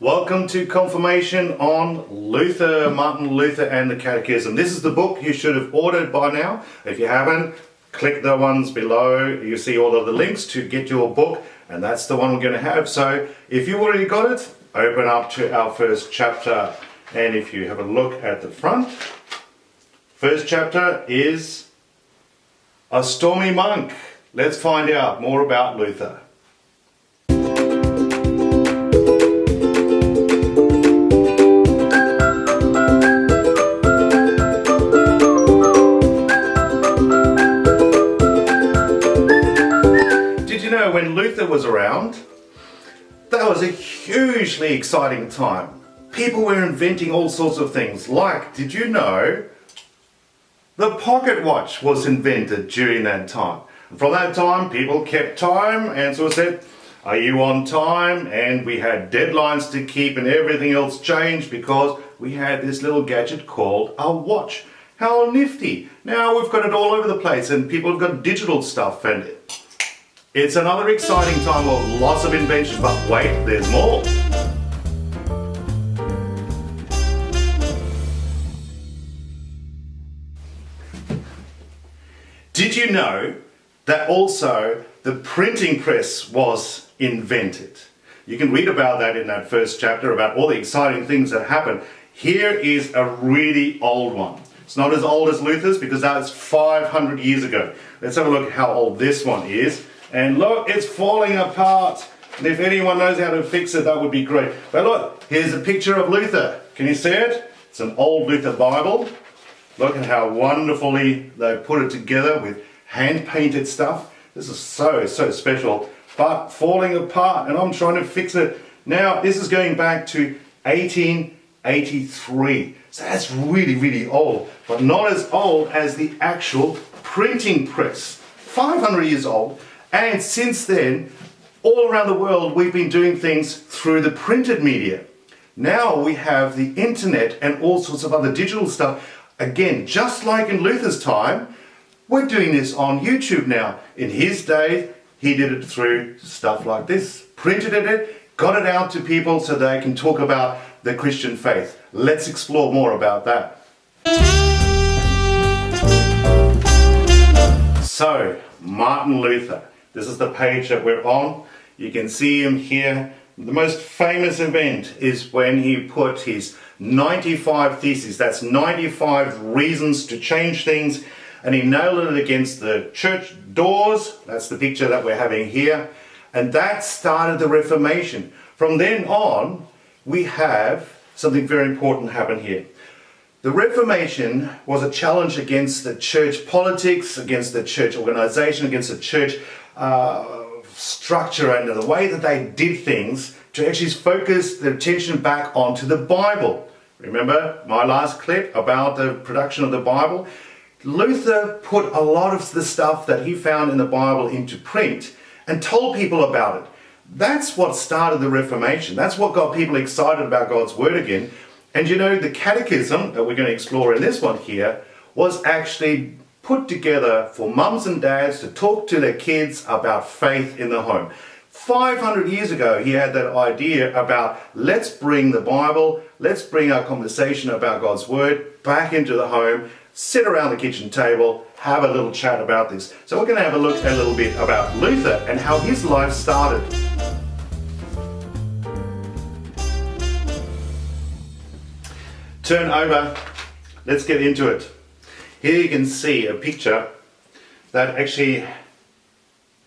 Welcome to Confirmation on Luther, Martin Luther and the Catechism. This is the book you should have ordered by now. If you haven't, click the ones below. You see all of the links to get your book, and that's the one we're going to have. So if you already got it, open up to our first chapter. And if you have a look at the front, first chapter is A Stormy Monk. Let's find out more about Luther. When Luther was around, that was a hugely exciting time. People were inventing all sorts of things, like, did you know, the pocket watch was invented during that time. And from that time, people kept time and sort of said, are you on time? And we had deadlines to keep and everything else changed because we had this little gadget called a watch. How nifty. Now we've got it all over the place and people have got digital stuff, and it's another exciting time of lots of inventions, but wait, there's more. Did you know that also the printing press was invented? You can read about that in that first chapter, about all the exciting things that happened. Here is a really old one. It's not as old as Luther's because that's 500 years ago. Let's have a look at how old this one is. And look, it's falling apart. And if anyone knows how to fix it, that would be great. But look, here's a picture of Luther. Can you see it? It's an old Luther Bible. Look at how wonderfully they put it together with hand-painted stuff. This is so special. But falling apart, and I'm trying to fix it. Now, this is going back to 1883. So that's really old. But not as old as the actual printing press. 500 years old. And since then, all around the world, we've been doing things through the printed media. Now we have the internet and all sorts of other digital stuff. Again, just like in Luther's time, we're doing this on YouTube now. In his day, he did it through stuff like this. Printed it, got it out to people so they can talk about the Christian faith. Let's explore more about that. So, Martin Luther. This is the page that we're on. You can see him here. The most famous event is when he put his 95 theses. That's 95 reasons to change things. And he nailed it against the church doors. That's the picture that we're having here. And that started the Reformation. From then on, we have something very important happen here. The Reformation was a challenge against the church politics, against the church organization, against the church structure and the way that they did things to actually focus the attention back onto the Bible. Remember my last clip about the production of the Bible? Luther put a lot of the stuff that he found in the Bible into print and told people about it. That's what started the Reformation. That's what got people excited about God's Word again. And you know, the catechism that we're going to explore in this one here was actually put together for mums and dads to talk to their kids about faith in the home. 500 years ago, he had that idea about let's bring the Bible, let's bring our conversation about God's Word back into the home, sit around the kitchen table, have a little chat about this. So we're going to have a look a little bit about Luther and how his life started. Turn over, let's get into it. Here you can see a picture that actually,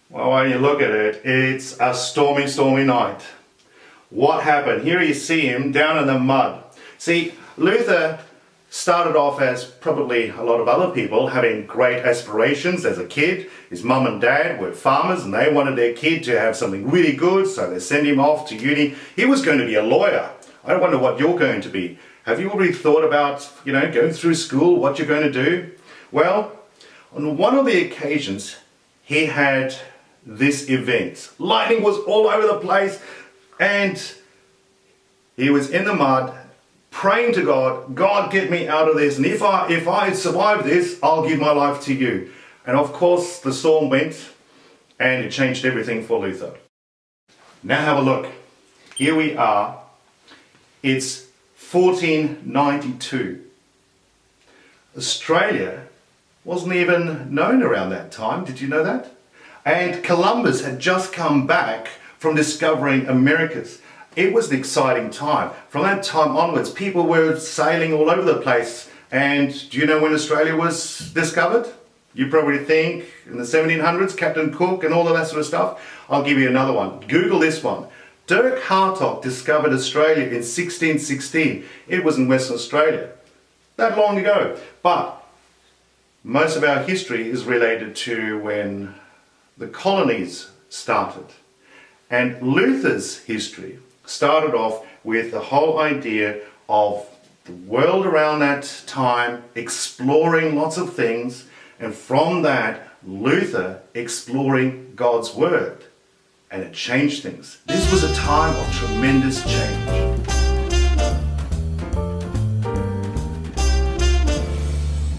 well, when you look at it, it's a stormy night. What happened? Here you see him down in the mud. See, Luther started off as probably a lot of other people having great aspirations as a kid. His mum and dad were farmers and they wanted their kid to have something really good, so they sent him off to uni. He was going to be a lawyer. I wonder what you're going to be. Have you already thought about, going through school, what you're going to do? Well, on one of the occasions, he had this event. Lightning was all over the place, and he was in the mud, praying to God, God, get me out of this, and if I survive this, I'll give my life to you. And of course, the storm went, and it changed everything for Luther. Now have a look. Here we are It's 1492. Australia wasn't even known around that time. Did you know that? And Columbus had just come back from discovering Americas. It was an exciting time. From that time onwards, people were sailing all over the place. And do you know when Australia was discovered? You probably think in the 1700s, Captain Cook and all of that sort of stuff. I'll give you another one. Google this one. Dirk WIllner discovered Australia in 1616. It was in Western Australia. That long ago. But most of our history is related to when the colonies started. And Luther's history started off with the whole idea of the world around that time, exploring lots of things, and from that, Luther exploring God's Word. And it changed things. This was a time of tremendous change.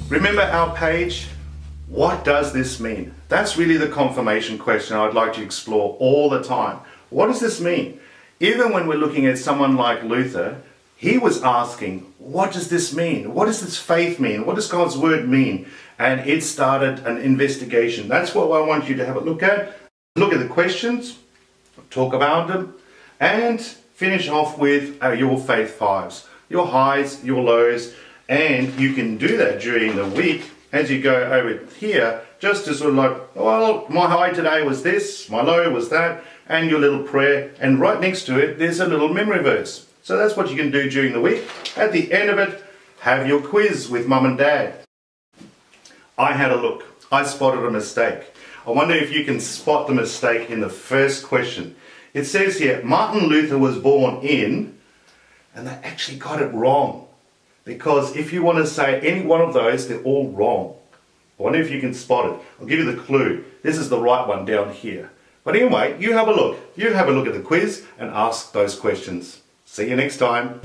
Remember our page? What does this mean? That's really the confirmation question I'd like to explore all the time. What does this mean? Even when we're looking at someone like Luther, he was asking, what does this mean? What does this faith mean? What does God's Word mean? And it started an investigation. That's what I want you to have a look at. Look at the questions, talk about them, and finish off with your faith fives, your highs, your lows, and you can do that during the week as you go over here, just to sort of like, well, my high today was this, my low was that, and your little prayer, and right next to it, there's a little memory verse. So that's what you can do during the week. At the end of it, have your quiz with Mum and Dad. I had a look. I spotted a mistake. I wonder if you can spot the mistake in the first question. It says here, Martin Luther was born in, and they actually got it wrong. Because if you want to say any one of those, they're all wrong. I wonder if you can spot it. I'll give you the clue. This is the right one down here. But anyway, you have a look. You have a look at the quiz and ask those questions. See you next time.